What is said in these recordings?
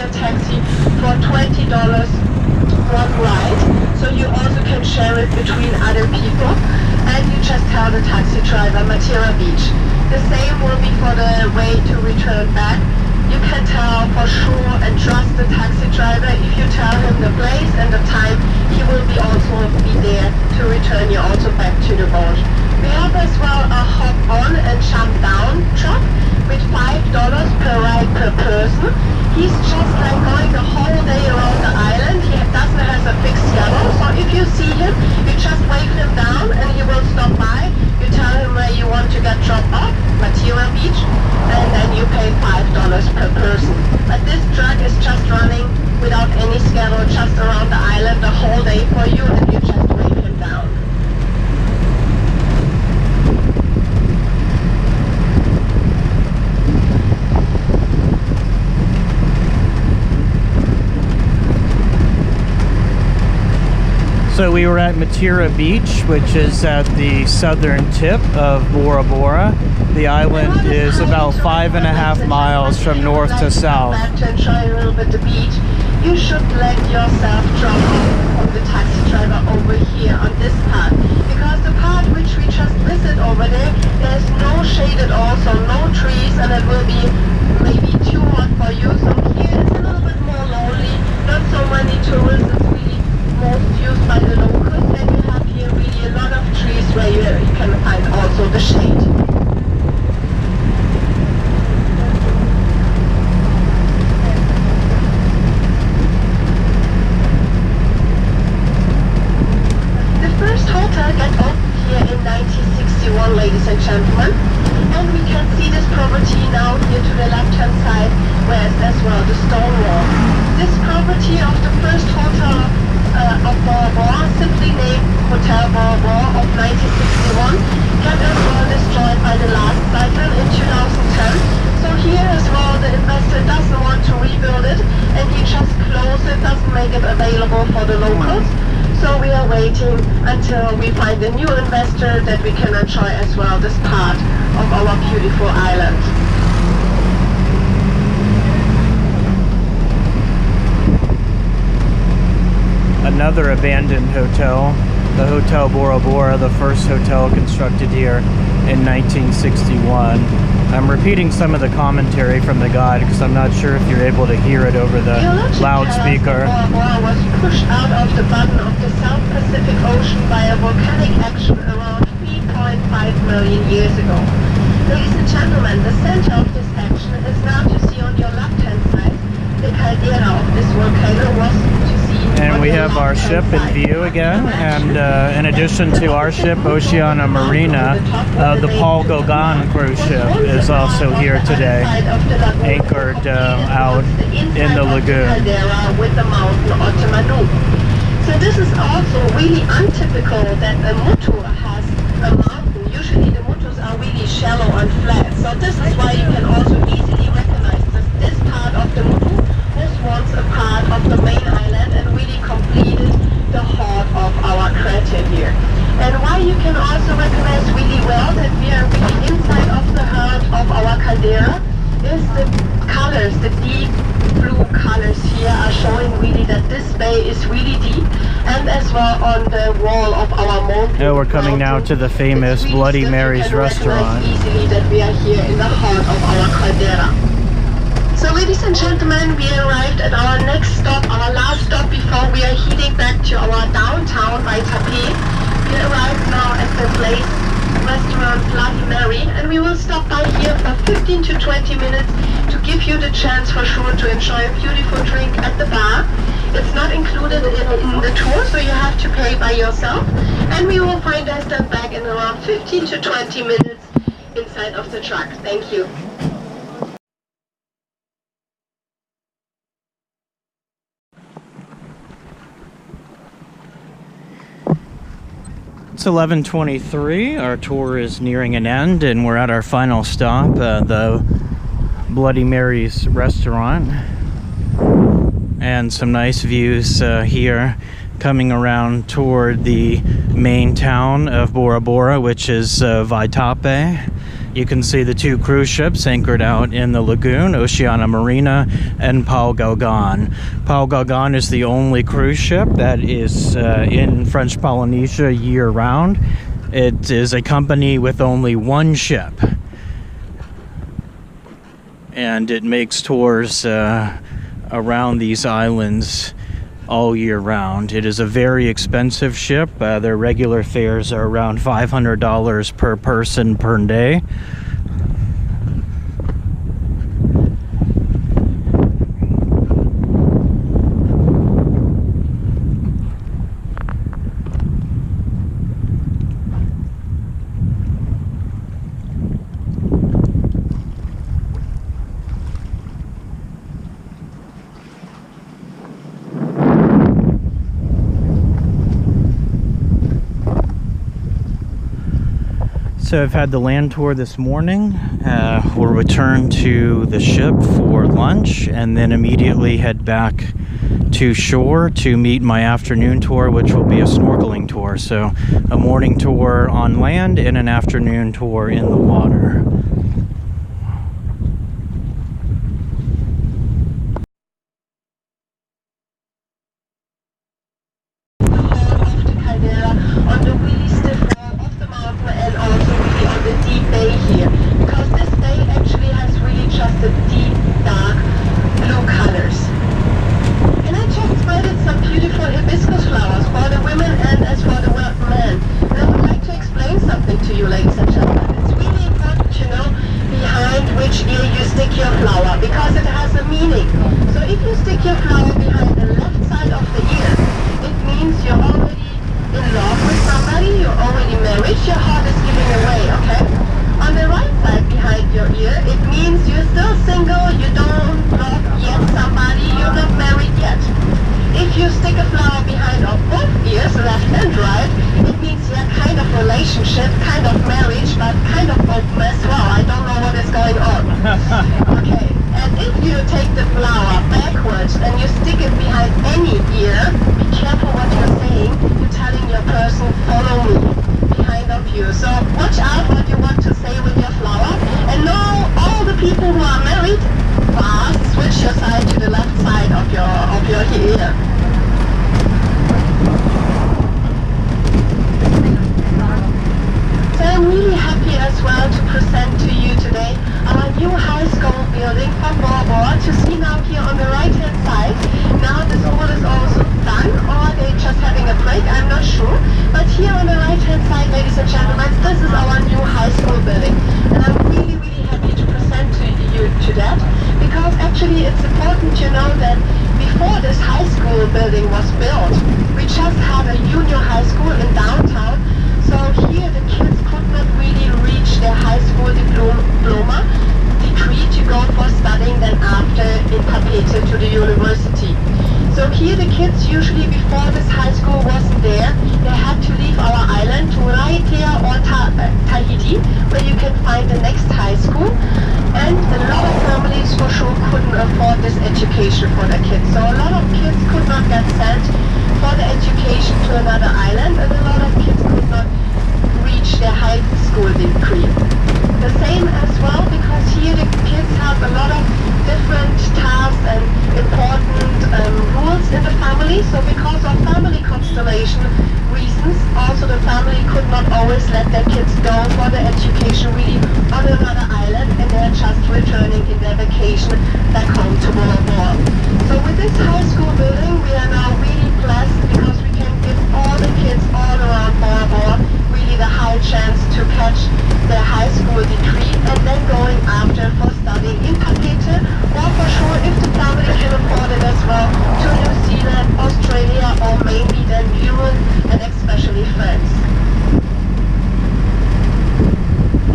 a taxi for $20 one ride. So you also can share it between other people. And you just tell the taxi driver Matera Beach. The same will be for the way to return back. You can tell for sure and trust the taxi driver. If you tell him the place and the time, he will also be there to return you also back to the boat. We have as well a hop on and jump down truck with $5 per ride per person. He's just like going the whole day around the island. He doesn't have a fixed schedule, so if you see him, you just wave him down and he will stop by. You tell him where you want to get dropped off, Matera Beach, and then you pay $5 per person. But this truck is just running without any schedule, just around the island the whole day for you, and you just wave him down. So we were at Matera Beach, which is at the southern tip of Bora Bora. The island is about 5.5 miles from north to south. To enjoy a little bit the beach, you should let yourself drop off from the taxi driver over here on this part. Because the part which we just visited over there, there's no shade at all, so no trees, and it will be maybe too hot for you. So here it's a little bit more lonely, not so many tourists. It's really most used by the locals, and you have here really a lot of trees where you can find also the shade. The first hotel got opened here in 1961, ladies and gentlemen, and we can see this property now here to the left hand side, where is as well the stone wall. This property of the first hotel of Bora Bora, simply named Hotel Bora Bora of 1961, got as well destroyed by the last cyclone in 2010. So here as well the investor doesn't want to rebuild it, and he just closed it, doesn't make it available for the locals. So we are waiting until we find a new investor that we can enjoy as well this part of our beautiful island. Another abandoned hotel, the Hotel Bora Bora, the first hotel constructed here in 1961. I'm repeating some of the commentary from the guide because I'm not sure if you're able to hear it over the loudspeaker. Bora Bora was pushed out of the bottom of the South Pacific Ocean by a volcanic action around 3.5 million years ago. Ladies and gentlemen, the center of this action is now to see on your left-hand side. The caldera of this volcano was to see. And we have our ship in view again, and in addition to our ship, Oceania Marina, the Gauguin cruise ship is also here today, anchored out in the lagoon. With the mountain Otamanu. So this is also really untypical that a mutu has a mountain. Usually the mutus are really shallow and flat. So this is why you can also easily recognize this part of the mutu was once a part of the main island and really completed the heart of our crater here. And why you can also recognize really well that we are really inside of the heart of our caldera is the colors, the deep blue colors here are showing really that this bay is really deep, and as well on the wall of our mountain. We're coming now to the famous really Bloody Mary's restaurant. Easily that we are here in the heart of our caldera. So ladies and gentlemen, we arrived at our next stop, our last stop before we are heading back to our downtown Vaitape. We arrived now at the place restaurant Bloody Mary, and we will stop by here for 15 to 20 minutes to give you the chance for sure to enjoy a beautiful drink at the bar. It's not included in the tour, so you have to pay by yourself. And we will find us then back in around 15 to 20 minutes inside of the truck. Thank you. It's 11:23. Our tour is nearing an end, and we're at our final stop, the Bloody Mary's restaurant. And some nice views here coming around toward the main town of Bora Bora, which is Vaitape Bay. You can see the two cruise ships anchored out in the lagoon, Oceania Marina and Gauguin. Gauguin is the only cruise ship that is in French Polynesia year-round. It is a company with only one ship, and it makes tours around these islands all year round. It is a very expensive ship. Their regular fares are around $500 per person per day. So I've had the land tour this morning. We'll return to the ship for lunch and then immediately head back to shore to meet my afternoon tour, which will be a snorkeling tour. So a morning tour on land and an afternoon tour in the water. On the really stiff wall of the mountain and also really on the deep bay here, because this bay actually has really just a deep dark blue colors. And I just spreaded some beautiful hibiscus flowers for the women and as for the men. And I would like to explain something to you, ladies and gentlemen. It's really important to know behind which ear you stick your flower, because it has a meaning. So if you stick your flower behind the left side of the ear, it means you're already in love with somebody, you're already married, your heart is giving away, okay? On the right side behind your ear, it means you're still single, you don't love yet somebody, you're not married yet. If you stick a flower behind of both ears, left and right, it means you're kind of relationship, kind of marriage, but kind of open as well. I don't know what is going on. Okay, and if you take the flower backwards and you stick it behind any ear, be careful what you're saying. You're telling your person, follow me, behind of you. So watch out what you want to say with your flower. And now all the people who are married, fast, switch your side to the left side of your ear. So I'm really happy as well to present to you today our new high school building from Bora Bora. To see now here on the right hand side. Now this all is also done, or they're just having a break, I'm not sure. But here on the right hand side, ladies and gentlemen, this is our new high school building. And I'm really, really happy to present to you to that, because actually it's important to know that before this high school building was built, we just had a junior high school in downtown. So here the kids could not really reach their high school diploma degree to go for studying then after in Papeete to the university. So here the kids usually before this high school wasn't there, they had to leave our island to Raitea or Tahiti, where you can find the next high school. And a lot of families for sure couldn't afford this education for their kids. So a lot of kids could not get sent for the education to another island, and a lot of kids could not reach their high school degree. The same as well, because here the kids have a lot of different tasks and important rules in the family. So because of family constellation reasons, also the family could not always let their kids go for the education really on another island, and they're just returning in their vacation back home to Bora Bora. So with this high school building, we are now really blessed, because we can give all the kids all around Bora Bora really the high chance to catch their high school degree, and then going after for studying in Papeete, or for sure if the family can afford it as well, to New Zealand, Australia, or maybe then Europe, and especially France.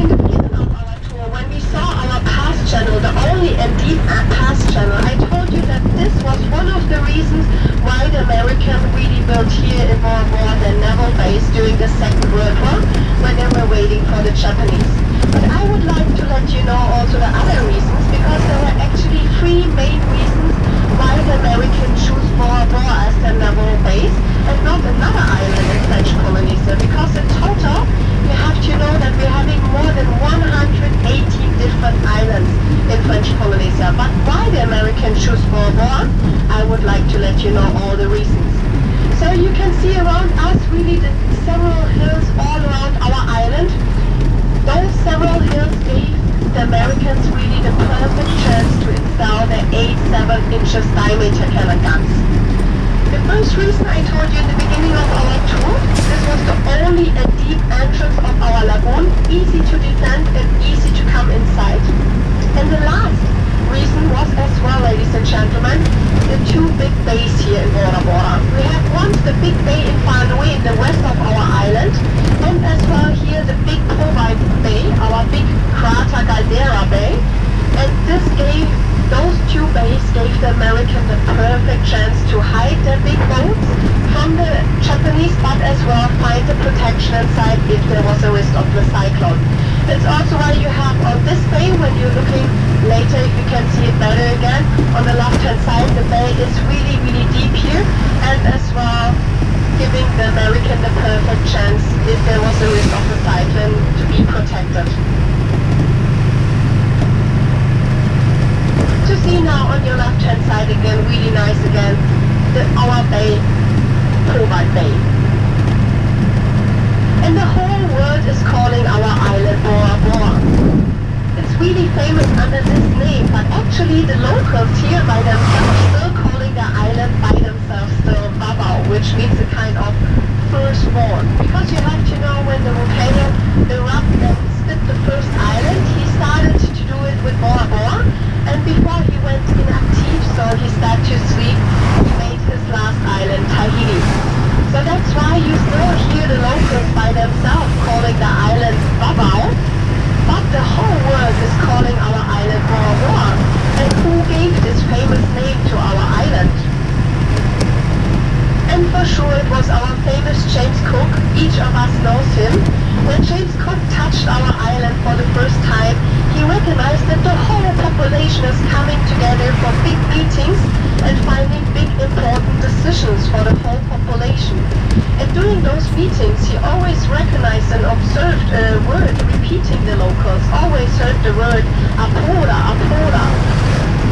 In the beginning of our tour, when we saw our pass channel, the only and deep pass channel, I told you that this was one of the reasons why the Americans really built here in Bora Bora their naval base during the Second World War, when they were waiting for the Japanese. But I would like to let you know also the other reasons, because there were actually three main reasons why the Americans choose Bora Bora as their naval base and not another island in French Polynesia. Because in total, we you have to know that we're having more than 118 different islands in French Polynesia. But why the Americans choose Bora Bora, I would like to let you know all the reasons. So you can see around us really the several hills all around our island. Those several hills gave the Americans really the perfect chance to install their 8.7 inches diameter cannon guns. The first reason I told you in the beginning of our tour, this was the only and deep entrance of our lagoon, easy to defend and easy to come inside. And the last reason was as well, ladies and gentlemen, the two big bays here in Bora Bora. We have once the big bay in Vaitape in the west of our island, and as well here the big Vaitape Bay, our big crater caldera bay. And those two bays gave the Americans the perfect chance to hide their big boats from the Japanese, but as well find the protection inside if there was a risk of the cyclone. It's also why you have on this bay, when you're looking later, you can see it better again. On the left hand side, the bay is really, really deep here, and as well giving the American the perfect chance if there was a risk of a cyclone to be protected. To see now on your left hand side again, really nice again, our bay, Vaitape Bay. And the whole world is calling our island Bora Bora. It's really famous under this name, but actually the locals here by themselves still calling the island by themselves still Babao, which means a kind of firstborn. Because you have to know when the volcano erupted and split the first island, he started to do it with Bora Bora, and before he went inactive, so he started to sleep, he made his last island, Tahiti. So that's why you still hear the locals by themselves calling the island Babao, but the whole world is calling our island Bora Bora. And who gave this famous name to our island? And for sure it was our famous James Cook. Each of us knows him. When James Cook touched our island for the first time, he recognized that the whole population is coming together for big meetings and finding big important decisions for the whole population. And during those meetings, he always recognized and observed a word repeating the locals, always heard the word Apoda, Apoda.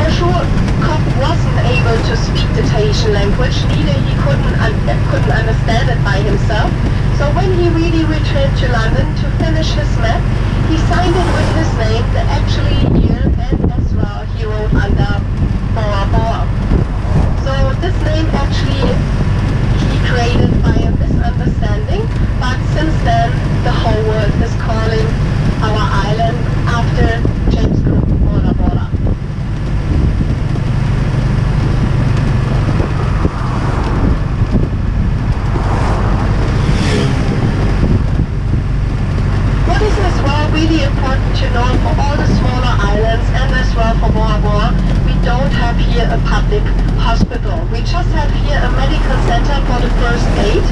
And sure, Cook wasn't able to speak the Tahitian language, neither he couldn't understand it by himself. So when he really returned to London to finish his map, he signed it with his name, the actually year, and as well he wrote under Bora Bora. So this name actually he created by a misunderstanding, but since then the whole world is calling our island after James Cook, Bora Bora. What is as well really important to know for all the smaller islands and as well for Bora Bora, we don't have here a public hospital. We just have here a medical center for the first aid.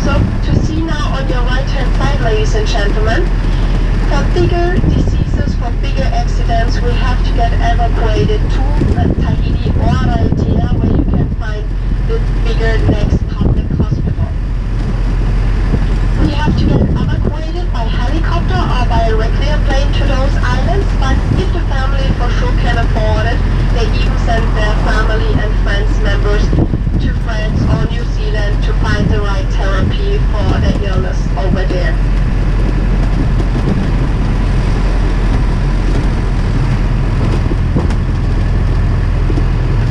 So to see now on your right hand side, ladies and gentlemen, for bigger diseases, for bigger accidents, we have to get evacuated to Tahiti or Raiatea, where you can find the bigger next public hospital. We have to get evacuated by helicopter or by a regular plane to those islands, but if the family for sure can afford it, they even send their family and friends members to France or New Zealand to find the right therapy for their illness over there.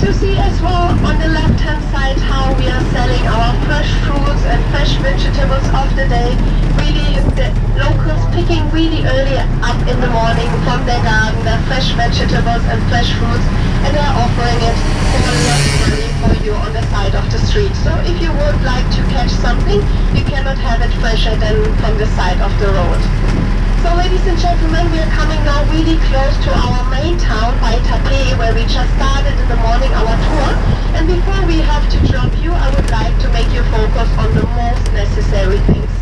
To see as well on the left hand side how we are selling our fresh fruits and fresh vegetables of the day. Really the locals picking really early up in the morning from their garden, their fresh vegetables and fresh fruits, and they are offering it for less money for you on the side of the street. So if you would like to catch something, you cannot have it fresher than from the side of the road. So ladies and gentlemen, we are coming now really close to our main town, Vaitape Bay, where we just started in the morning our tour. And before we have to drop you, I would like to make you focus on the most necessary things.